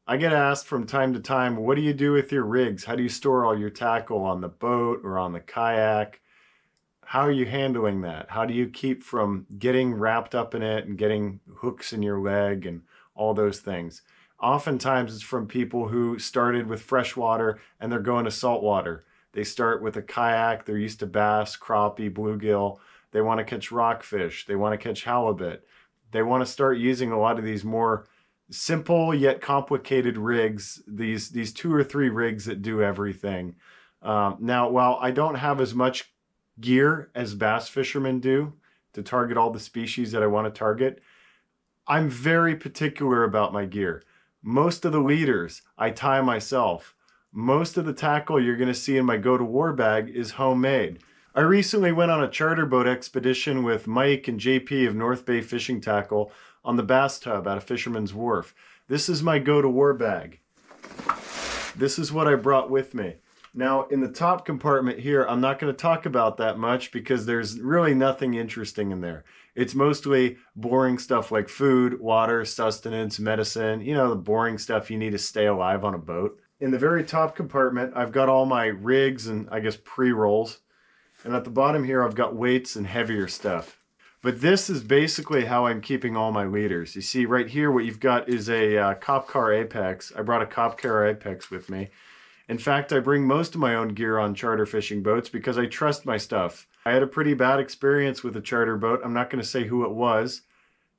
I get asked from time to time, what do you do with your rigs? How do you store all your tackle on the boat or on the kayak? How are you handling that? How do you keep from getting wrapped up in it and getting hooks in your leg and all those things? Oftentimes it's from people who started with freshwater and they're going to saltwater. They start with a kayak, they're used to bass, crappie, bluegill. They want to catch rockfish, they want to catch halibut. They want to start using a lot of these more simple yet complicated rigs, these two or three rigs that do everything. Now, while I don't have as much gear as bass fishermen do to target all the species that I want to target, I'm very particular about my gear. Most of the leaders I tie myself. Most of the tackle you're going to see in my go to war bag is homemade. I recently went on a charter boat expedition with Mike and JP of North Bay Fishing Tackle on the Bass Tub at a Fisherman's Wharf. This is my go to war bag. This is what I brought with me. Now, in the top compartment here, I'm not going to talk about that much because there's really nothing interesting in there. It's mostly boring stuff like food, water, sustenance, medicine, you know, the boring stuff you need to stay alive on a boat. In the very top compartment, I've got all my rigs and I guess pre-rolls. And at the bottom here, I've got weights and heavier stuff. But this is basically how I'm keeping all my leaders. You see right here, what you've got is a Cop Car Apex. I brought a Cop Car Apex with me. In fact, I bring most of my own gear on charter fishing boats because I trust my stuff. I had a pretty bad experience with a charter boat. I'm not going to say who it was,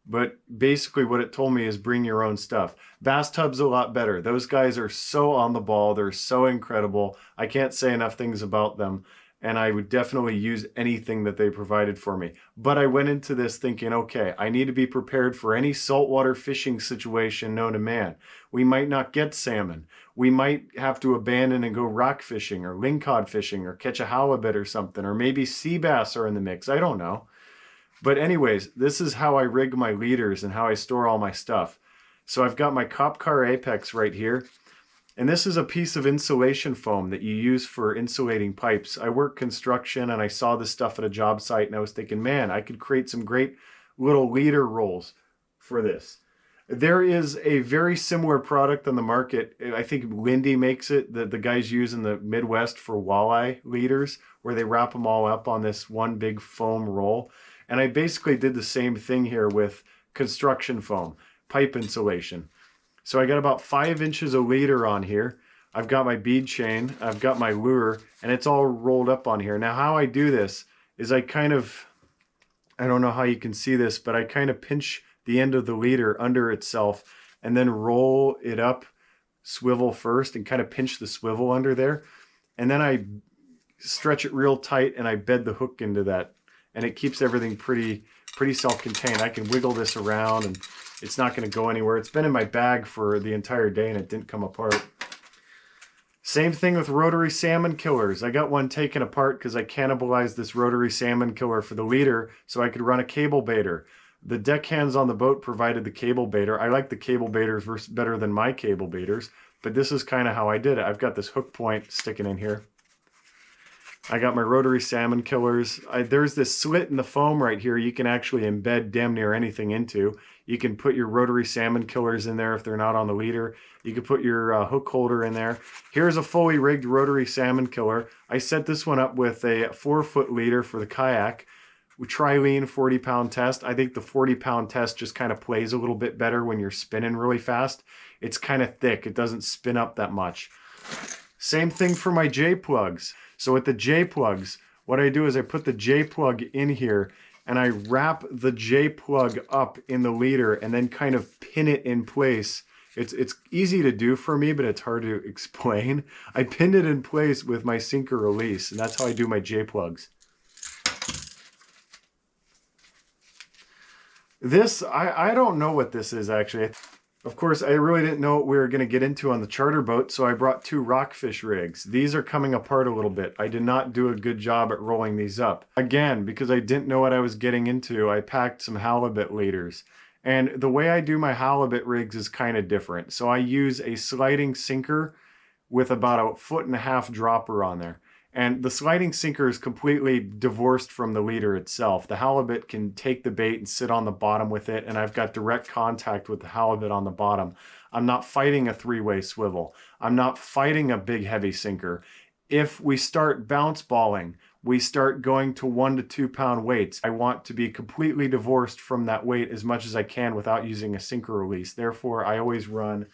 but basically what it told me is bring your own stuff. Bass Tub's a lot better. Those guys are so on the ball. They're so incredible. I can't say enough things about them. And I would definitely use anything that they provided for me. But I went into this thinking, okay, I need to be prepared for any saltwater fishing situation known to man. We might not get salmon. We might have to abandon and go rock fishing or lingcod fishing or catch a halibut or something, or maybe sea bass are in the mix. I don't know. But anyways, this is how I rig my leaders and how I store all my stuff. So I've got my Cop Car Apex right here. And this is a piece of insulation foam that you use for insulating pipes. I work construction and I saw this stuff at a job site and I was thinking, man, I could create some great little leader rolls for this. There is a very similar product on the market. I think Lindy makes it, that the guys use in the Midwest for walleye leaders, where they wrap them all up on this one big foam roll. And I basically did the same thing here with construction foam, pipe insulation. So I got about 5 inches of leader on here. I've got my bead chain, I've got my lure, and it's all rolled up on here. Now how I do this is I don't know how you can see this, but I kind of pinch the end of the leader under itself and then roll it up, swivel first, and kind of pinch the swivel under there. And then I stretch it real tight and I bed the hook into that. And it keeps everything pretty self-contained. I can wiggle this around and it's not going to go anywhere. It's been in my bag for the entire day and it didn't come apart. Same thing with rotary salmon killers. I got one taken apart because I cannibalized this rotary salmon killer for the leader so I could run a cable baiter. The deckhands on the boat provided the cable baiter. I like the cable baiters better than my cable baiters, but this is kind of how I did it. I've got this hook point sticking in here. I got my rotary salmon killers. There's this slit in the foam right here you can actually embed damn near anything into. You can put your rotary salmon killers in there if they're not on the leader. You can put your hook holder in there. Here's a fully rigged rotary salmon killer. I set this one up with a 4-foot leader for the kayak. Trilene 40-pound test. I think the 40-pound test just kind of plays a little bit better when you're spinning really fast. It's kind of thick. It doesn't spin up that much. Same thing for my J-plugs. So with the J-plugs, what I do is I put the J-plug in here and I wrap the J-plug up in the leader and then kind of pin it in place. It's easy to do for me, but it's hard to explain. I pinned it in place with my sinker release, and that's how I do my J-plugs. This, I don't know what this is actually. Of course, I really didn't know what we were going to get into on the charter boat, so I brought 2 rockfish rigs. These are coming apart a little bit. I did not do a good job at rolling these up. Again, because I didn't know what I was getting into, I packed some halibut leaders. And the way I do my halibut rigs is kind of different. So I use a sliding sinker with about a 1.5 foot dropper on there. And the sliding sinker is completely divorced from the leader itself. The halibut can take the bait and sit on the bottom with it, and I've got direct contact with the halibut on the bottom. I'm not fighting a three-way swivel. I'm not fighting a big heavy sinker. If we start bounce balling, we start going to 1 to 2 pound weights, I want to be completely divorced from that weight as much as I can without using a sinker release. Therefore, I always run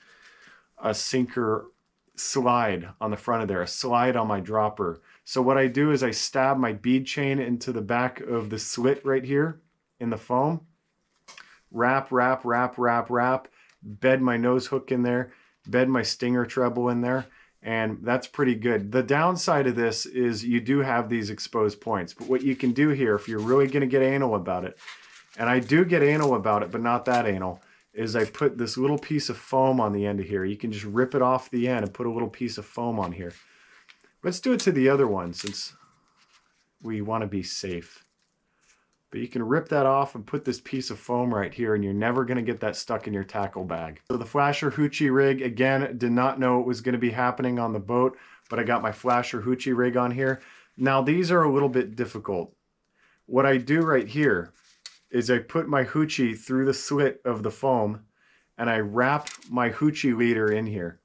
a sinker slide on the front of there, a slide on my dropper. So what I do is I stab my bead chain into the back of the slit right here in the foam, wrap, wrap, wrap, wrap, wrap, bed my nose hook in there, bed my stinger treble in there, and that's pretty good. The downside of this is you do have these exposed points, but what you can do here, if you're really going to get anal about it, and I do get anal about it, but not that anal, is I put this little piece of foam on the end of here. You can just rip it off the end and put a little piece of foam on here. Let's do it to the other one since we want to be safe. But you can rip that off and put this piece of foam right here, and you're never going to get that stuck in your tackle bag. So the flasher hoochie rig, again, did not know it was going to be happening on the boat, but I got my flasher hoochie rig on here. Now these are a little bit difficult. What I do right here is I put my hoochie through the slit of the foam, and I wrap my hoochie leader in here.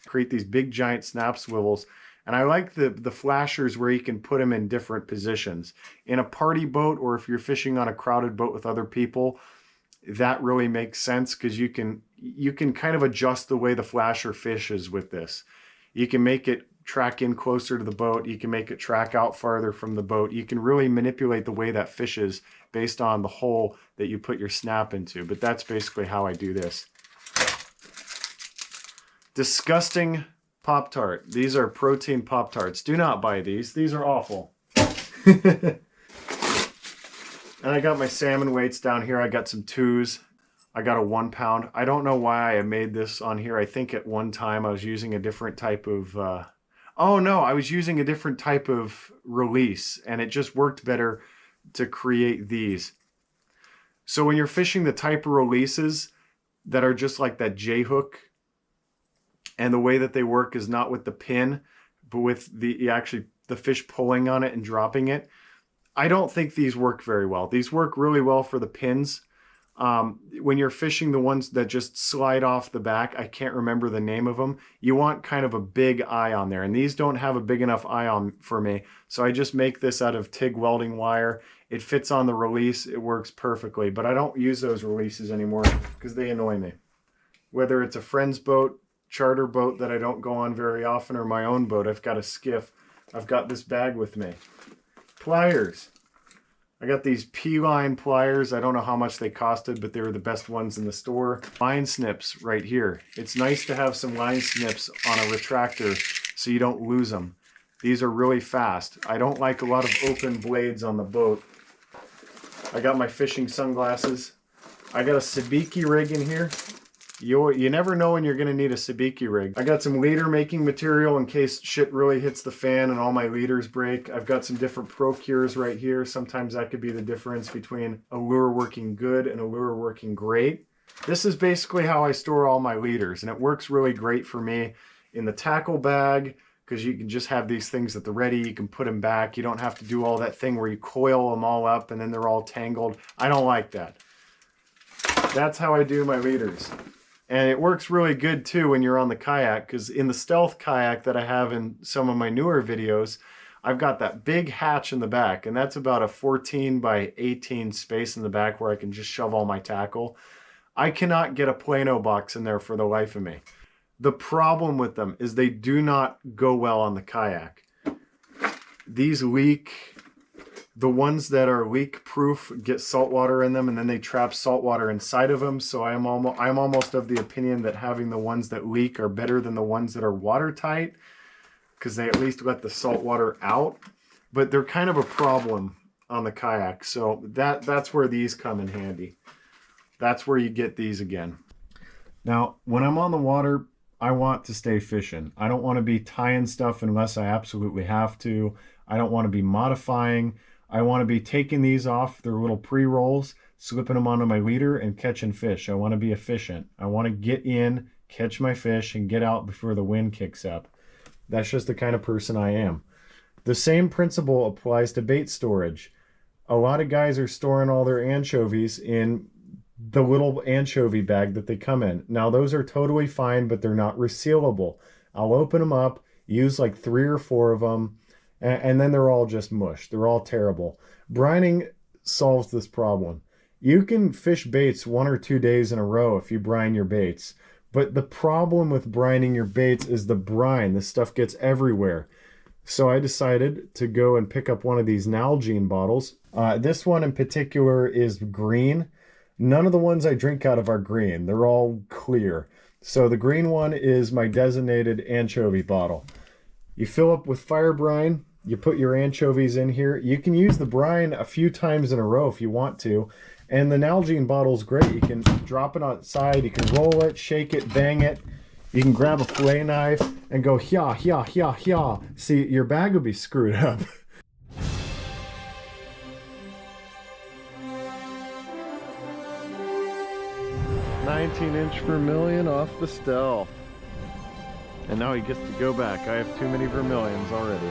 Create these big giant snap swivels. And I like the flashers where you can put them in different positions. In a party boat, or if you're fishing on a crowded boat with other people, that really makes sense because you can kind of adjust the way the flasher fishes with this. You can make it track in closer to the boat. You can make it track out farther from the boat. You can really manipulate the way that fishes based on the hole that you put your snap into. But that's basically how I do this. Disgusting Pop-Tart. These are protein Pop-Tarts. Do not buy these. These are awful. And I got my salmon weights down here. I got some 2s. I got a 1 pound. I don't know why I made this on here. I think at one time I was using a different type of... oh no, I was using a different type of release, and it just worked better to create these. So when you're fishing the type of releases that are just like that J-hook, and the way that they work is not with the pin, but with the fish pulling on it and dropping it. I don't think these work very well. These work really well for the pins. When you're fishing the ones that just slide off the back, I can't remember the name of them. You want kind of a big eye on there, and these don't have a big enough eye on for me. So I just make this out of TIG welding wire. It fits on the release. It works perfectly, but I don't use those releases anymore because they annoy me. Whether it's a friend's boat, charter boat that I don't go on very often, or my own boat, I've got a skiff. I've got this bag with me. Pliers. I got these P-line pliers. I don't know how much they costed, but they were the best ones in the store. Line snips right here. It's nice to have some line snips on a retractor so you don't lose them. These are really fast. I don't like a lot of open blades on the boat. I got my fishing sunglasses. I got a sabiki rig in here. You never know when you're going to need a sabiki rig. I got some leader making material in case shit really hits the fan and all my leaders break. I've got some different Procures right here. Sometimes that could be the difference between a lure working good and a lure working great. This is basically how I store all my leaders, and it works really great for me in the tackle bag because you can just have these things at the ready. You can put them back. You don't have to do all that thing where you coil them all up and then they're all tangled. I don't like that. That's how I do my leaders. And it works really good too when you're on the kayak, because in the stealth kayak that I have in some of my newer videos, I've got that big hatch in the back, and that's about a 14 by 18 space in the back where I can just shove all my tackle. I cannot get a Plano box in there for the life of me. The problem with them is they do not go well on the kayak. These leak. The ones that are leak proof get salt water in them, and then they trap salt water inside of them. So I'm almost of the opinion that having the ones that leak are better than the ones that are watertight, because they at least let the salt water out. But they're kind of a problem on the kayak. So that's where these come in handy. That's where you get these again. Now, when I'm on the water, I want to stay fishing. I don't want to be tying stuff unless I absolutely have to. I don't want to be modifying. I want to be taking these off their little pre-rolls, slipping them onto my leader, and catching fish. I want to be efficient. I want to get in, catch my fish, and get out before the wind kicks up. That's just the kind of person I am. The same principle applies to bait storage. A lot of guys are storing all their anchovies in the little anchovy bag that they come in. Now, those are totally fine, but they're not resealable. I'll open them up, use like 3 or 4 of them, and then they're all just mush. They're all terrible. Brining solves this problem. You can fish baits 1 or 2 days in a row if you brine your baits. But the problem with brining your baits is the brine. This stuff gets everywhere. So I decided to go and pick up one of these Nalgene bottles. This one in particular is green. None of the ones I drink out of are green. They're all clear. So the green one is my designated anchovy bottle. You fill up with fire brine. You put your anchovies in here. You can use the brine a few times in a row if you want to. And the Nalgene bottle is great. You can drop it outside. You can roll it, shake it, bang it. You can grab a fillet knife and go hya, hya, hya, hya. See, your bag would be screwed up. 19" vermilion off the Stealth. And now he gets to go back. I have too many vermilions already.